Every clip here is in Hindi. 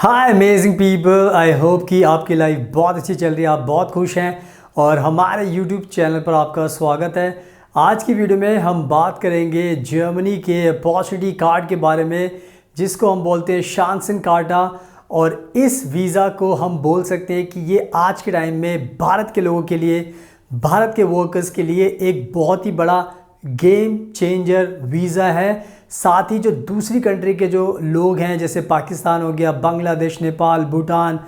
Hi amazing people, I hope कि आपकी लाइफ बहुत अच्छी चल रही है, आप बहुत खुश हैं और हमारे यूट्यूब चैनल पर आपका स्वागत है। आज की वीडियो में हम बात करेंगे जर्मनी के अपॉर्चुनिटी कार्ड के बारे में, जिसको हम बोलते हैं शांसन कार्टा। और इस वीज़ा को हम बोल सकते हैं कि ये आज के टाइम में भारत के लोगों के लिए, भारत के वर्कर्स के लिए एक बहुत ही बड़ा गेम चेंजर वीज़ा है। साथ ही जो दूसरी कंट्री के जो लोग हैं, जैसे पाकिस्तान हो गया, बांग्लादेश, नेपाल, भूटान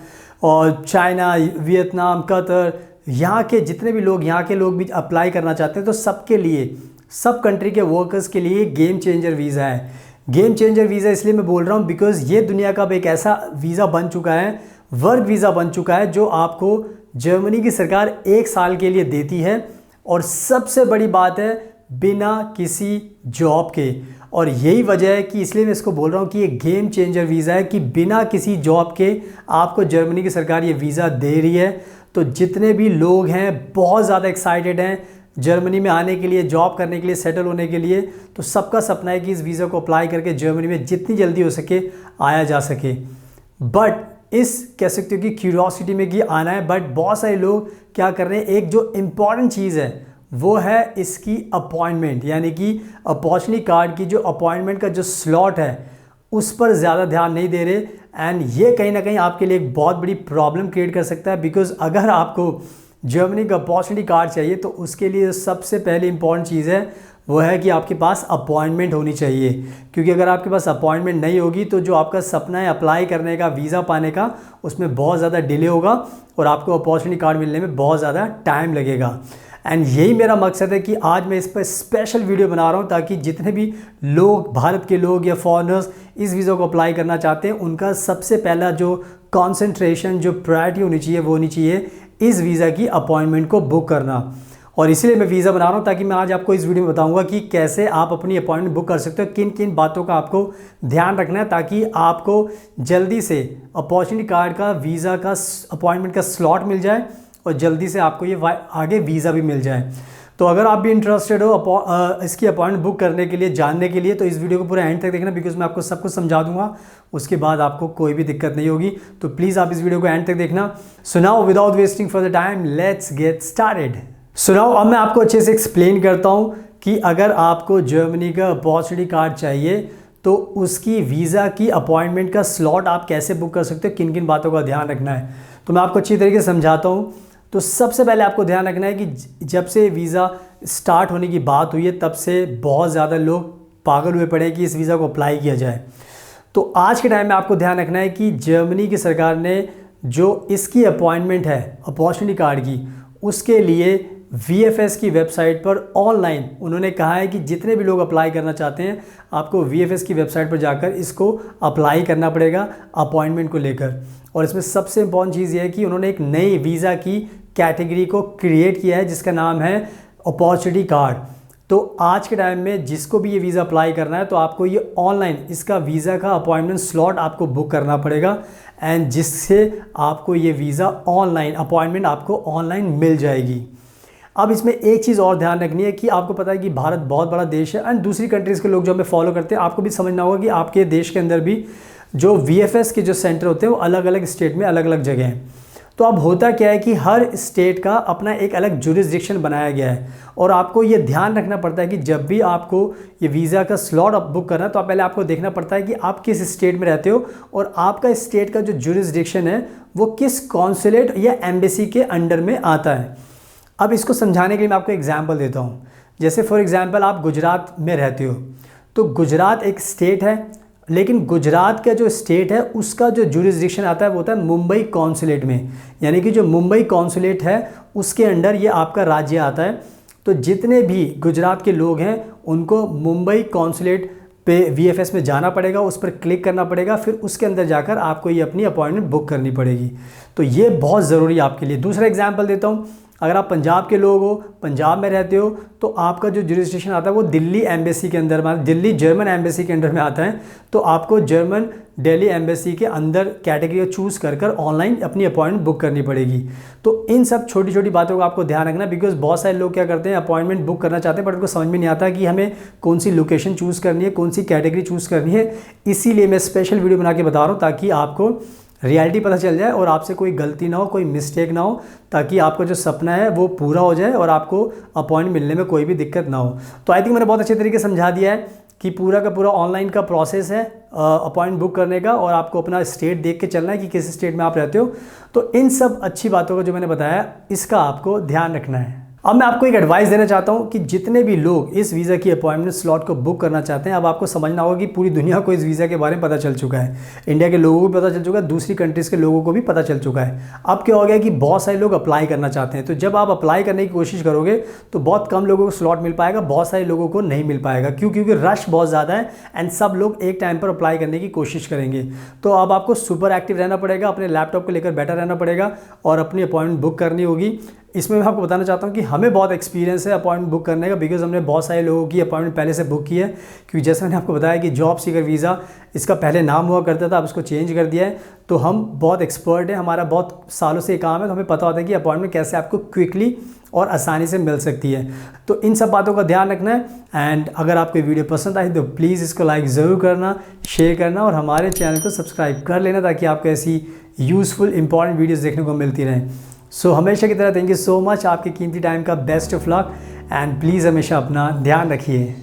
और चाइना, वियतनाम, कतर, यहाँ के जितने भी लोग, यहाँ के लोग भी अप्लाई करना चाहते हैं, तो सबके लिए, सब कंट्री के वर्कर्स के लिए गेम चेंजर वीज़ा है। गेम चेंजर वीज़ा इसलिए मैं बोल रहा हूँ बिकॉज़ ये दुनिया का एक ऐसा वीज़ा बन चुका है, वर्क वीज़ा बन चुका है, जो आपको जर्मनी की सरकार 1 साल के लिए देती है। और सबसे बड़ी बात है, बिना किसी जॉब के। और यही वजह है कि इसलिए मैं इसको बोल रहा हूँ कि ये गेम चेंजर वीज़ा है, कि बिना किसी जॉब के आपको जर्मनी की सरकार ये वीज़ा दे रही है। तो जितने भी लोग हैं बहुत ज़्यादा एक्साइटेड हैं जर्मनी में आने के लिए, जॉब करने के लिए, सेटल होने के लिए। तो सबका सपना है कि इस वीज़ा को अप्लाई करके जर्मनी में जितनी जल्दी हो सके आया जा सके। बट इस कह सकते हो कि क्यूरियोसिटी में कि आना है, बट बहुत सारे लोग क्या कर रहे हैं, एक जो इम्पॉर्टेंट चीज़ है वो है इसकी अपॉइंटमेंट, यानी कि अपॉर्चुनिटी कार्ड की जो अपॉइंटमेंट का जो स्लॉट है उस पर ज़्यादा ध्यान नहीं दे रहे। एंड ये कहीं ना कहीं आपके लिए एक बहुत बड़ी प्रॉब्लम क्रिएट कर सकता है, बिकॉज़ अगर आपको जर्मनी का अपॉर्चुनिटी कार्ड चाहिए तो उसके लिए सबसे पहले इंपॉर्टेंट चीज़ है वो है कि आपके पास अपॉइंटमेंट होनी चाहिए। क्योंकि अगर आपके पास अपॉइंटमेंट नहीं होगी तो जो आपका सपना है अप्लाई करने का, वीज़ा पाने का, उसमें बहुत ज़्यादा डिले होगा और आपको अपॉर्चुनिटी कार्ड मिलने में बहुत ज़्यादा टाइम लगेगा। एंड यही मेरा मकसद है कि आज मैं इस पर स्पेशल वीडियो बना रहा हूँ, ताकि जितने भी लोग, भारत के लोग या फॉरेनर्स इस वीज़ा को अप्लाई करना चाहते हैं, उनका सबसे पहला जो कंसंट्रेशन, जो प्रायोरिटी होनी चाहिए वो होनी चाहिए इस वीज़ा की अपॉइंटमेंट को बुक करना। और इसीलिए मैं वीज़ा बना रहा हूँ, ताकि मैं आज आपको इस वीडियो में बताऊँगा कि कैसे आप अपनी अपॉइंटमेंट बुक कर सकते हो, किन किन बातों का आपको ध्यान रखना है, ताकि आपको जल्दी से अपॉर्चुनिटी कार्ड का, वीज़ा का अपॉइंटमेंट का स्लॉट मिल जाए और जल्दी से आपको ये आगे वीज़ा भी मिल जाए। तो अगर आप भी इंटरेस्टेड हो इसकी अपॉइंटमेंट बुक करने के लिए, जानने के लिए, तो इस वीडियो को पूरा एंड तक देखना, बिकॉज मैं आपको सब कुछ समझा दूंगा, उसके बाद आपको कोई भी दिक्कत नहीं होगी। तो प्लीज़ आप इस वीडियो को एंड तक देखना। So now without wasting for the time, let's get started. So now अब मैं आपको अच्छे से एक्सप्लेन करता हूँ कि अगर आपको जर्मनी का अपॉर्चुनिटी कार्ड चाहिए तो उसकी वीज़ा की अपॉइंटमेंट का स्लॉट आप कैसे बुक कर सकते हो, किन किन बातों का ध्यान रखना है, तो मैं आपको अच्छी तरीके से समझाता हूँ। तो सबसे पहले आपको ध्यान रखना है कि जब से वीज़ा स्टार्ट होने की बात हुई है, तब से बहुत ज़्यादा लोग पागल हुए पड़े हैं कि इस वीज़ा को अप्लाई किया जाए। तो आज के टाइम में आपको ध्यान रखना है कि जर्मनी की सरकार ने जो इसकी अपॉइंटमेंट है अपॉर्चुनिटी कार्ड की, उसके लिए VFS की वेबसाइट पर ऑनलाइन उन्होंने कहा है कि जितने भी लोग अप्लाई करना चाहते हैं, आपको VFS की वेबसाइट पर जाकर इसको अप्लाई करना पड़ेगा अपॉइंटमेंट को लेकर। और इसमें सबसे इम्पॉर्टेंट चीज़ ये है कि उन्होंने एक नई वीज़ा की कैटेगरी को क्रिएट किया है, जिसका नाम है अपॉर्चुनिटी कार्ड। तो आज के टाइम में जिसको भी ये वीज़ा अप्लाई करना है, तो आपको ये ऑनलाइन इसका वीज़ा का अपॉइंटमेंट स्लॉट आपको बुक करना पड़ेगा, एंड जिससे आपको ये वीज़ा ऑनलाइन अपॉइंटमेंट आपको ऑनलाइन मिल जाएगी। अब इसमें एक चीज़ और ध्यान रखनी है कि आपको पता है कि भारत बहुत बड़ा देश है, एंड दूसरी कंट्रीज़ के लोग जो हमें फॉलो करते हैं, आपको भी समझना होगा कि आपके देश के अंदर भी जो VFS के जो सेंटर होते हैं वो अलग अलग स्टेट में अलग अलग जगह हैं। तो अब होता क्या है कि हर स्टेट का अपना एक अलग जुरिस्डिक्शन बनाया गया है, और आपको ये ध्यान रखना पड़ता है कि जब भी आपको ये वीज़ा का स्लॉट बुक करना है, तो पहले आपको देखना पड़ता है कि आप किस स्टेट में रहते हो और आपका स्टेट का जो जुरिस्डिक्शन है वो किस कॉन्सुलेट या एम्बेसी के अंडर में आता है। अब इसको समझाने के लिए मैं आपको एग्जाम्पल देता हूँ। जैसे फॉर एग्जाम्पल आप गुजरात में रहते हो, तो गुजरात एक स्टेट है, लेकिन गुजरात का जो स्टेट है उसका जो जुरिस्डिक्शन आता है वो होता है मुंबई कॉन्सुलेट में, यानी कि जो मुंबई कॉन्सुलेट है उसके अंडर ये आपका राज्य आता है। तो जितने भी गुजरात के लोग हैं उनको मुंबई कॉन्सुलेट पे VFS में जाना पड़ेगा, उस पर क्लिक करना पड़ेगा, फिर उसके अंदर जाकर आपको ये अपनी अपॉइंटमेंट बुक करनी पड़ेगी। तो ये बहुत ज़रूरी है आपके लिए। दूसरा एग्जाम्पल देता हूँ, अगर आप पंजाब के लोग हो, पंजाब में रहते हो, तो आपका जो जुरिस्डिक्शन आता है वो दिल्ली एम्बेसी के अंदर में, दिल्ली जर्मन एम्बेसी के अंडर में आता है। तो आपको जर्मन दिल्ली एम्बेसी के अंदर कैटेगरी चूज़ कर ऑनलाइन अपनी अपॉइंटमेंट बुक करनी पड़ेगी। तो इन सब छोटी छोटी बातों का आपको ध्यान रखना, बिकॉज बहुत सारे लोग क्या करते हैं, अपॉइंटमेंट बुक करना चाहते हैं बट उनको समझ में नहीं आता कि हमें कौन सी लोकेशन चूज़ करनी है, कौन सी कैटेगरी चूज़ करनी है। इसीलिए मैं स्पेशल वीडियो बना के बता रहा हूँ, ताकि आपको रियलिटी पता चल जाए और आपसे कोई गलती ना हो, कोई मिस्टेक ना हो, ताकि आपका जो सपना है वो पूरा हो जाए और आपको अपॉइंटमेंट मिलने में कोई भी दिक्कत ना हो। तो आई थिंक मैंने बहुत अच्छे तरीके से समझा दिया है कि पूरा का पूरा ऑनलाइन का प्रोसेस है अपॉइंटमेंट बुक करने का, और आपको अपना स्टेट देख के चलना है कि किस स्टेट में आप रहते हो। तो इन सब अच्छी बातों का जो मैंने बताया, इसका आपको ध्यान रखना है। अब मैं आपको एक एडवाइस देना चाहता हूं कि जितने भी लोग इस वीज़ा की अपॉइंटमेंट स्लॉट को बुक करना चाहते हैं, अब आपको समझना होगा कि पूरी दुनिया को इस वीज़ा के बारे में पता चल चुका है। इंडिया के लोगों को भी पता चल चुका है, दूसरी कंट्रीज़ के लोगों को भी पता चल चुका है। अब क्या हो गया कि बहुत सारे लोग अप्लाई करना चाहते हैं, तो जब आप अप्लाई करने की कोशिश करोगे तो बहुत कम लोगों को स्लॉट मिल पाएगा, बहुत सारे लोगों को नहीं मिल पाएगा। क्यों? क्योंकि रश बहुत ज़्यादा है एंड सब लोग एक टाइम पर अप्लाई करने की कोशिश करेंगे। तो अब आपको सुपर एक्टिव रहना पड़ेगा, अपने लैपटॉप को लेकर बैठा रहना पड़ेगा और अपनी अपॉइंटमेंट बुक करनी होगी। इसमें मैं आपको बताना चाहता हूँ कि हमें बहुत एक्सपीरियंस है अपॉइंटमेंट बुक करने का, बिकॉज हमने बहुत सारे लोगों की अपॉइंटमेंट पहले से बुक की है। क्योंकि जैसे मैंने आपको बताया कि जॉब सीकर वीज़ा इसका पहले नाम हुआ करता था, अब इसको चेंज कर दिया है। तो हम बहुत एक्सपर्ट हैं, हमारा बहुत सालों से काम है, तो हमें पता होता है कि अपॉइंटमेंट कैसे आपको क्विकली और आसानी से मिल सकती है। तो इन सब बातों का ध्यान रखना है। एंड अगर आपको वीडियो पसंद आई तो प्लीज़ इसको लाइक ज़रूर करना, शेयर करना और हमारे चैनल को सब्सक्राइब कर लेना, ताकि आपको ऐसी यूज़फुल इंपॉर्टेंट वीडियोज़ देखने को मिलती रहें। सो हमेशा की तरह थैंक यू सो मच, आपके कीमती टाइम का best of luck and please हमेशा अपना ध्यान रखिए।